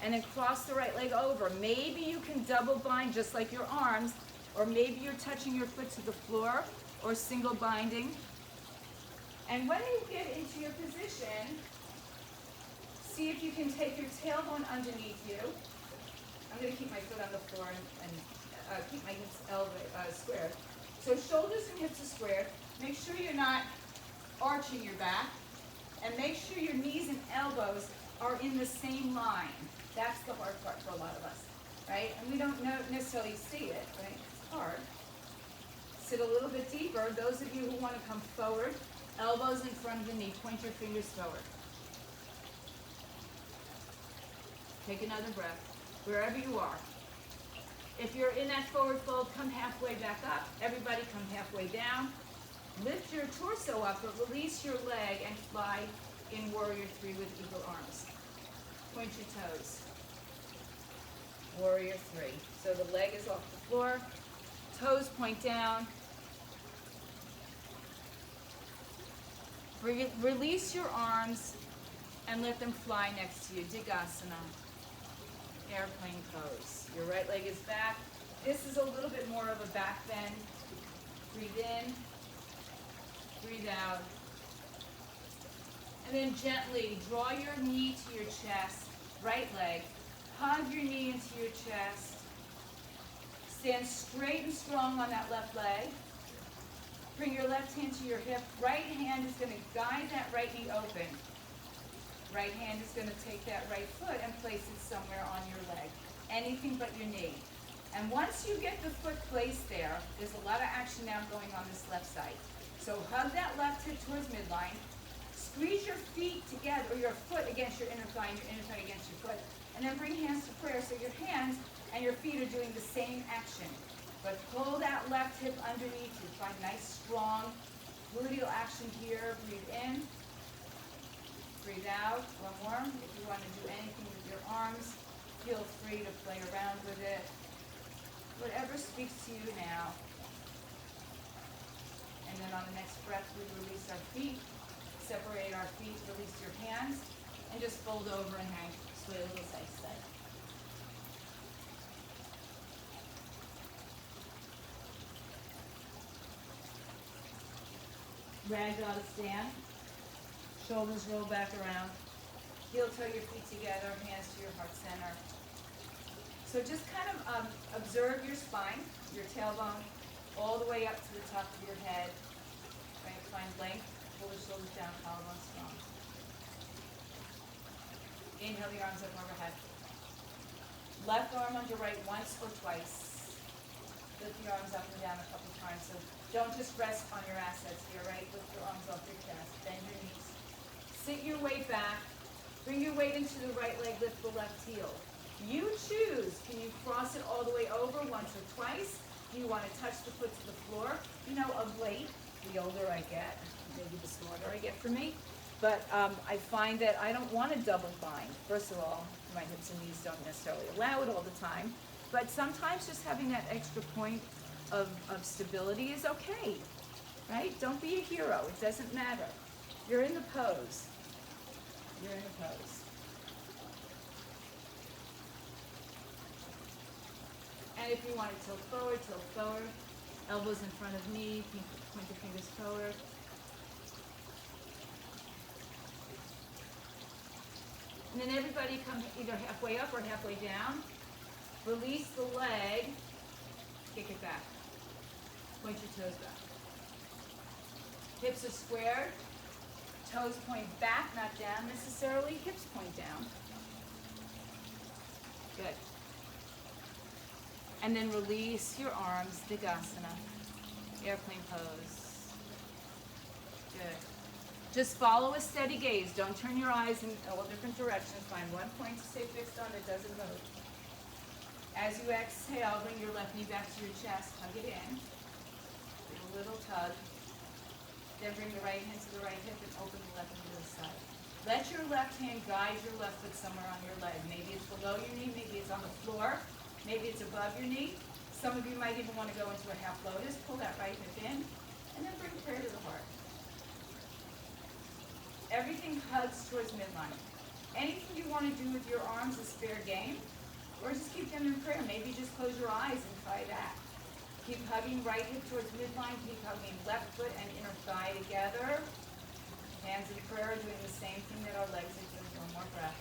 Speaker 1: And then cross the right leg over. Maybe you can double bind just like your arms, or maybe you're touching your foot to the floor, or single binding. And when you get into your position, see if you can take your tailbone underneath you. I'm going to keep my foot on the floor and keep my hips squared. So shoulders and hips are squared. Make sure you're not arching your back. And make sure your knees and elbows are in the same line. That's the hard part for a lot of us, right? And we don't necessarily see it, right? It's hard. Sit a little bit deeper. Those of you who want to come forward, elbows in front of the knee, point your fingers forward. Take another breath, wherever you are. If you're in that forward fold, come halfway back up. Everybody come halfway down. Lift your torso up, but release your leg and fly in Warrior 3 with eagle arms. Point your toes. Warrior 3. So the leg is off the floor. Toes point down. Release your arms and let them fly next to you. Digasana. Airplane pose. Your right leg is back. This is a little bit more of a back bend. Breathe in. Breathe out. And then gently draw your knee to your chest. Right leg. Hug your knee into your chest. Stand straight and strong on that left leg. Bring your left hand to your hip. Right hand is going to guide that right knee open. Right hand is going to take that right foot and place it somewhere on your leg. Anything but your knee. And once you get the foot placed there, there's a lot of action now going on this left side. So hug that left hip towards midline. Squeeze your feet together, or your foot against your inner thigh, and your inner thigh against your foot. And then bring hands to prayer so your hands and your feet are doing the same action. But pull that left hip underneath you. Find nice, strong gluteal action here. Breathe in. Breathe out. One more. If you want to do anything with your arms, feel free to play around with it. Whatever speaks to you now. And then on the next breath, we release our feet. Separate our feet, release your hands, and just fold over and hang. Sway a little side to side. Ragdoll to stand. Shoulders roll back around. Heel toe your feet together, hands to your heart center. So just kind of observe your spine, your tailbone, all the way up to the top of your head. Right, find length. Pull the shoulders down, collarbone strong. Inhale the arms up overhead. Left arm under right once or twice. Lift the arms up and down a couple times. So don't just rest on your assets here, right? Lift your arms off your chest. Bend your knees. Sit your weight back. Bring your weight into the right leg. Lift the left heel. You choose. Can you cross it all the way over once or twice? Do you want to touch the foot to the floor? You know, of late, the older I get, maybe the smarter I get for me. But I find that I don't want to double bind. First of all, my hips and knees don't necessarily allow it all the time. But sometimes just having that extra point of stability is okay, right? Don't be a hero. It doesn't matter. You're in the pose. You're in the pose. And if you want to tilt forward, elbows in front of knee, point the fingers forward. And then everybody come either halfway up or halfway down. Release the leg, kick it back. Point your toes back. Hips are squared, toes point back, not down necessarily, hips point down. Good. And then release your arms, Vinyasa, airplane pose. Good. Just follow a steady gaze. Don't turn your eyes in all different directions. Find one point to stay fixed on that doesn't move. As you exhale, bring your left knee back to your chest. Hug it in. Do a little tug. Then bring the right hand to the right hip and open the left knee to the side. Let your left hand guide your left foot somewhere on your leg. Maybe it's below your knee, maybe it's on the floor. Maybe it's above your knee. Some of you might even want to go into a half lotus. Pull that right hip in, and then bring prayer to the heart. Everything hugs towards midline. Anything you want to do with your arms is fair game, or just keep them in prayer. Maybe just close your eyes and try that. Keep hugging right hip towards midline. Keep hugging left foot and inner thigh together. Hands in prayer, doing the same thing that our legs are doing. One more breath.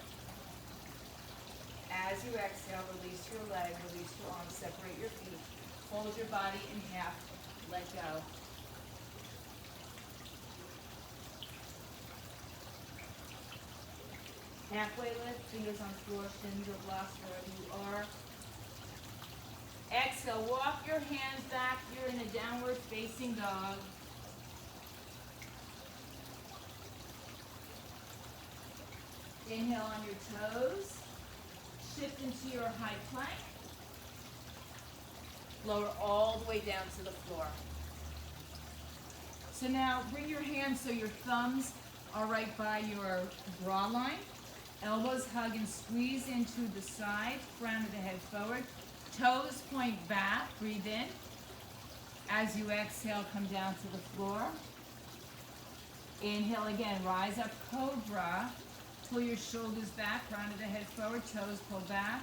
Speaker 1: As you exhale, release your leg, release your arms, separate your feet. Fold your body in half, let go. Halfway lift, fingers on floor, shins or blocks wherever you are. Exhale, walk your hands back. You're in a downward facing dog. Inhale on your toes. Shift into your high plank. Lower all the way down to the floor. So now bring your hands so your thumbs are right by your bra line. Elbows hug and squeeze into the side, crown of the head forward. Toes point back, breathe in. As you exhale, come down to the floor. Inhale again, rise up, cobra. Pull your shoulders back, crown of the head forward, toes pull back.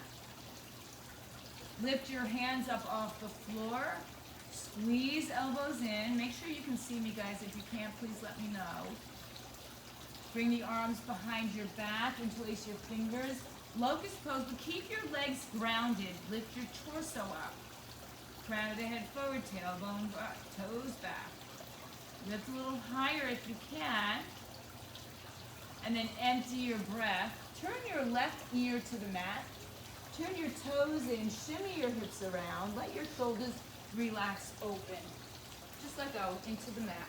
Speaker 1: Lift your hands up off the floor. Squeeze elbows in. Make sure you can see me, guys. If you can't, please let me know. Bring the arms behind your back, interlace your fingers. Locust pose, but keep your legs grounded. Lift your torso up. Crown of the head forward, tailbone back, toes back. Lift a little higher if you can. And then empty your breath. Turn your left ear to the mat. Turn your toes in, shimmy your hips around. Let your shoulders relax open. Just let go into the mat.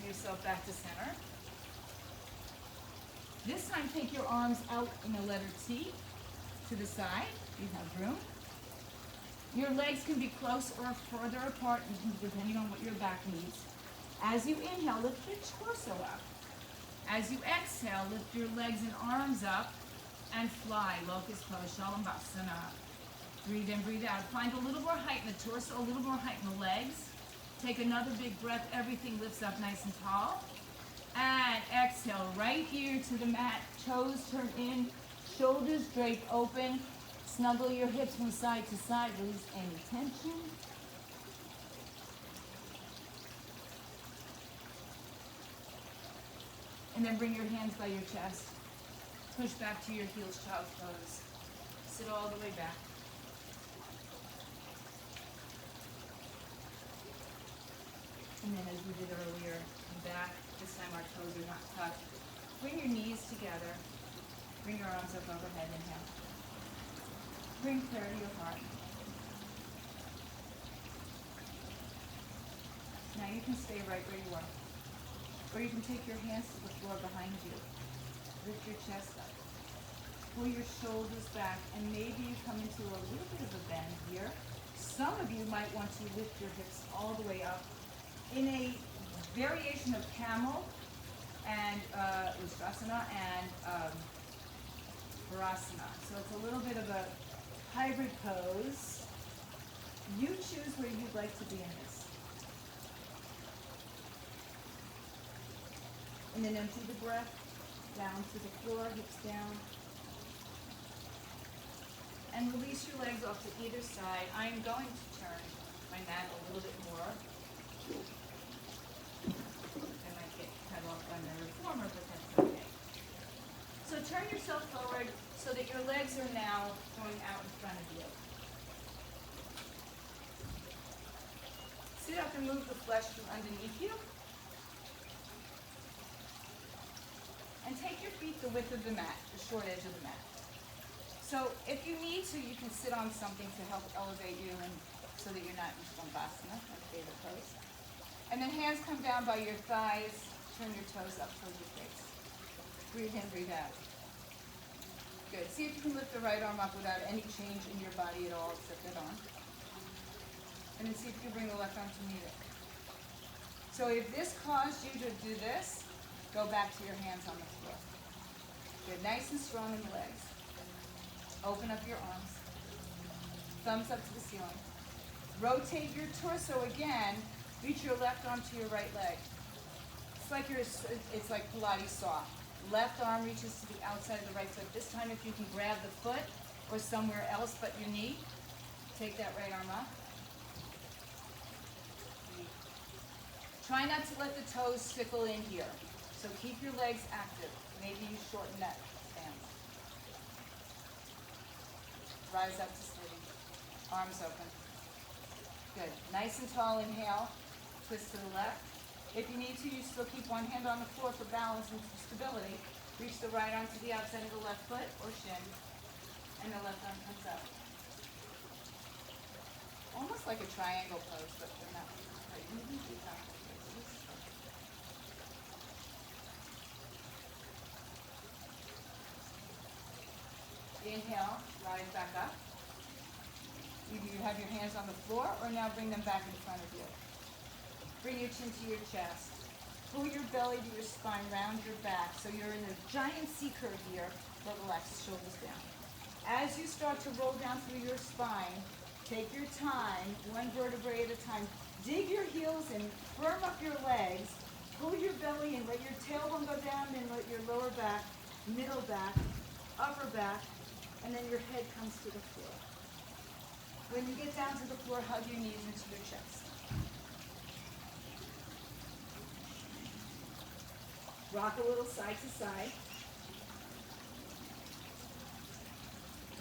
Speaker 1: Bring yourself back to center. This time take your arms out in a letter T to the side. You have room. Your legs can be close or further apart depending on what your back needs. As you inhale, lift your torso up. As you exhale, lift your legs and arms up and fly. Locust pose, Shalabhasana. Breathe in, breathe out. Find a little more height in the torso, a little more height in the legs. Take another big breath. Everything lifts up nice and tall. And exhale, right ear to the mat. Toes turn in, shoulders drape open. Snuggle your hips from side to side. Release any tension. And then bring your hands by your chest. Push back to your heels, child's pose. Sit all the way back. And then as we did earlier, back. This time our toes are not touched. Bring your knees together. Bring your arms up overhead. Inhale. Bring prayer to your heart. Now you can stay right where you are. Or you can take your hands to the floor behind you. Lift your chest up. Pull your shoulders back, and maybe you come into a little bit of a bend here. Some of you might want to lift your hips all the way up in a variation of camel and Ustrasana and Virasana. So it's a little bit of a hybrid pose. You choose where you'd like to be in this. And then empty the breath down to the floor, hips down. And release your legs off to either side. I'm going to turn my mat a little bit more. I might get cut off by my reformer, but that's okay. So turn yourself forward so that your legs are now going out in front of you. Sit up and move the flesh from underneath you. And take your feet the width of the mat, the short edge of the mat. So if you need to, you can sit on something to help elevate you and so that you're not in Shalabhasana, my favorite pose. And then hands come down by your thighs, turn your toes up towards your face. Breathe in, breathe out. Good. See if you can lift the right arm up without any change in your body at all except that arm. And then see if you can bring the left arm to meet it. So if this caused you to do this, go back to your hands on the floor. Good. Nice and strong in the legs. Open up your arms. Thumbs up to the ceiling. Rotate your torso again. Reach your left arm to your right leg. It's like Pilates soft. Left arm reaches to the outside of the right foot. This time if you can grab the foot or somewhere else but your knee, take that right arm up. Try not to let the toes stickle in here. So keep your legs active. Maybe you shorten that stance. Rise up to sitting. Arms open. Good. Nice and tall inhale. Twist to the left. If you need to, you still keep one hand on the floor for balance and stability. Reach the right arm to the outside of the left foot or shin. And the left arm comes out. Almost like a triangle pose, but they're not. Right. You can do that. Inhale, rise back up. Either you have your hands on the floor or now bring them back in front of you. Bring your chin to your chest. Pull your belly to your spine, round your back. So you're in a giant C curve here, but relax the shoulders down. As you start to roll down through your spine, take your time, one vertebrae at a time. Dig your heels in, firm up your legs, pull your belly in, let your tailbone go down, and let your lower back, middle back, upper back, and then your head comes to the floor. When you get down to the floor, hug your knees into your chest. Rock a little side to side.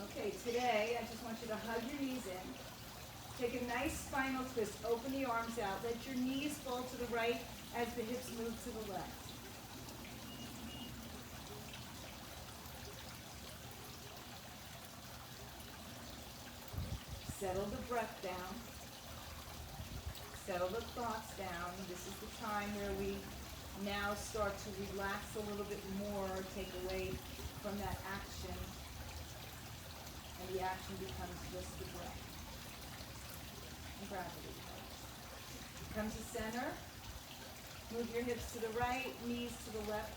Speaker 1: Okay, today I just want you to hug your knees in. Take a nice spinal twist. Open the arms out. Let your knees fall to the right as the hips move to the left. Settle the breath down. Settle the thoughts down. This is the time where we Now start to relax a little bit more, take away from that action, and the action becomes just the breath. And gravity comes. Come to center. Move your hips to the right, knees to the left.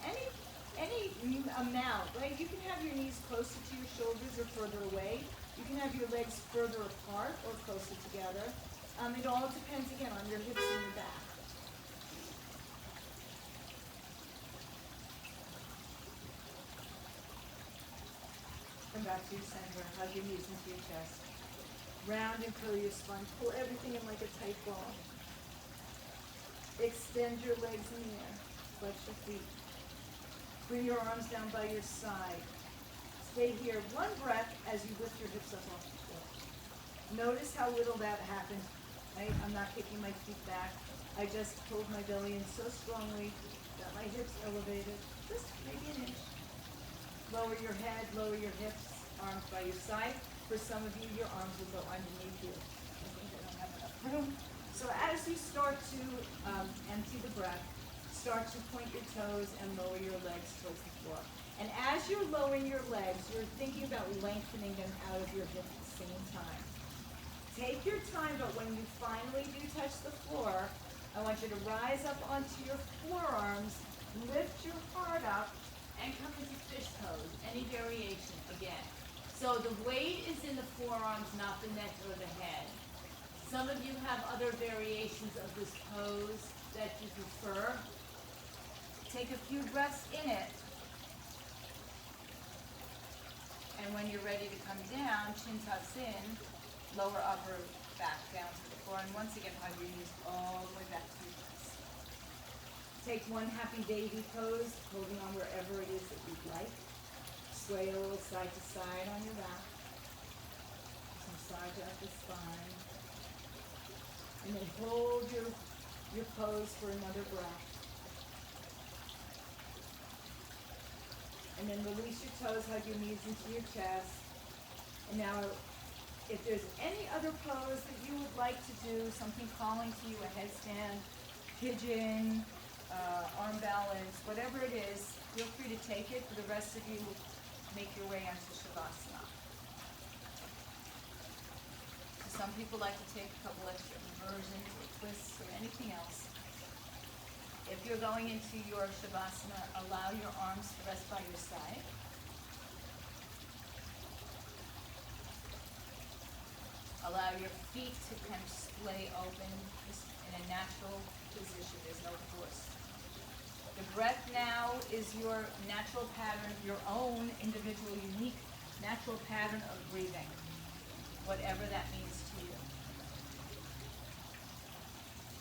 Speaker 1: Any amount, right? You can have your knees closer to your shoulders or further away. You can have your legs further apart or closer together. It all depends, again, on your hips and your back. Come back to your center. Hug your knees into your chest. Round and curl your spine. Pull everything in like a tight ball. Extend your legs in the air. Flex your feet. Bring your arms down by your side. Stay here. One breath as you lift your hips up off the floor. Notice how little that happened. Right? I'm not kicking my feet back. I just pulled my belly in so strongly that my hips elevated. Just maybe an inch. Lower your head, lower your hips, arms by your side. For some of you, your arms will go underneath you. I think I don't have enough room. So as you start to empty the breath, start to point your toes and lower your legs towards the floor. And as you're lowering your legs, you're thinking about lengthening them out of your hips at the same time. Take your time, but when you finally do touch the floor, I want you to rise up onto your forearms, lift your heart up, and come into fish pose. Any variation, again. So the weight is in the forearms, not the neck or the head. Some of you have other variations of this pose that you prefer. Take a few breaths in it. And when you're ready to come down, chin tucks in, lower upper back down to the floor. And once again, hug your knees all the way back to your chest. Take one happy baby pose, holding on wherever it is that you'd like. Sway a little side to side on your back. Massage out the spine. And then hold your pose for another breath. And then release your toes, hug your knees into your chest. And now, if there's any other pose that you would like to do, something calling to you, a headstand, pigeon, arm balance, whatever it is, feel free to take it. For the rest of you, make your way onto Shavasana. So some people like to take a couple extra inversions or twists or anything else. If you're going into your Shavasana, allow your arms to rest by your side. Allow your feet to kind of splay open just in a natural position. There's no force. The breath now is your natural pattern, your own individual, unique natural pattern of breathing, whatever that means to you.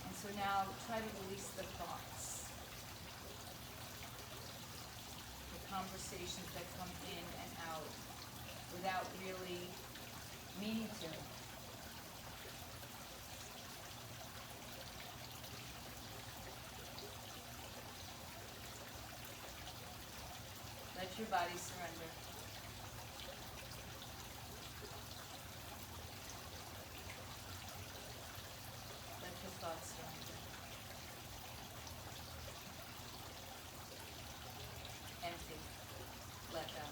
Speaker 1: And so now try to release the thoughts, the conversations that come in and out without really meaning to. Let your body surrender. Let your thoughts surrender. Empty. Let go.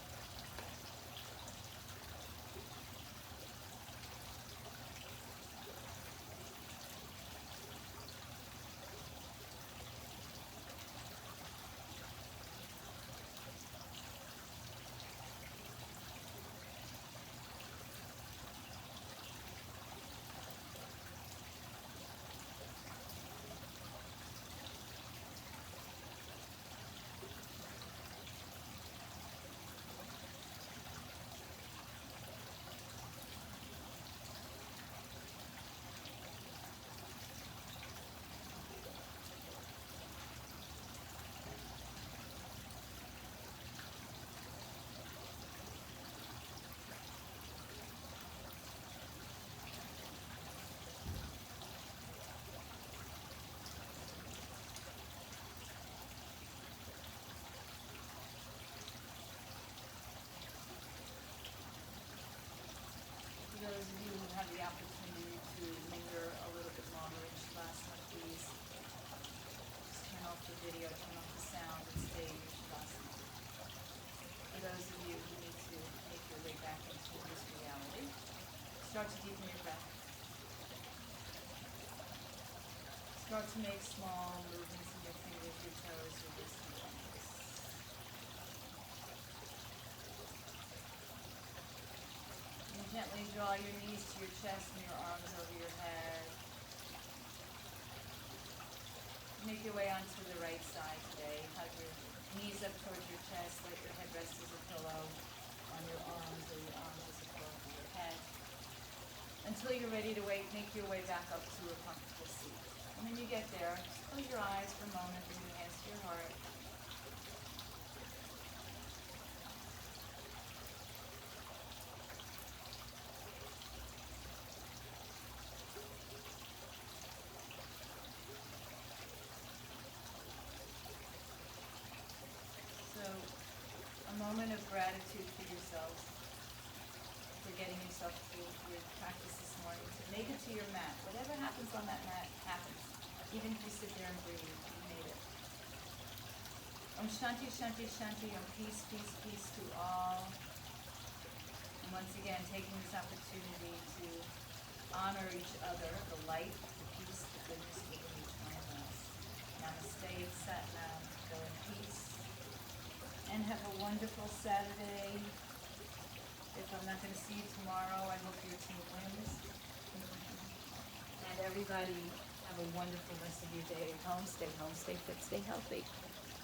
Speaker 1: Start to make small movements in your fingers, your toes, your wrists, your ankles. And gently draw your knees to your chest and your arms over your head. Make your way onto the right side today. Hug your knees up towards your chest. Let your head rest as a pillow on your arms, or your arms as a pillow for your head. Until you're ready to make your way back up to a comfortable seat. And when you get there, just close your eyes for a moment, bring your hands to your heart. So, a moment of gratitude for yourselves, for getting yourself through your practice this morning. To make it to your mat. Whatever happens on that mat, happens. Even if you sit there and breathe, you made it. Om Shanti, Shanti, Shanti, Om peace, peace, peace to all. And once again, taking this opportunity to honor each other, the light, the peace, the goodness within each one of us. Namaste, Sat Nam, go in peace. And have a wonderful Saturday. If I'm not going to see you tomorrow, I hope your team wins. And everybody, have a wonderful rest of your day at home. Stay fit, stay healthy.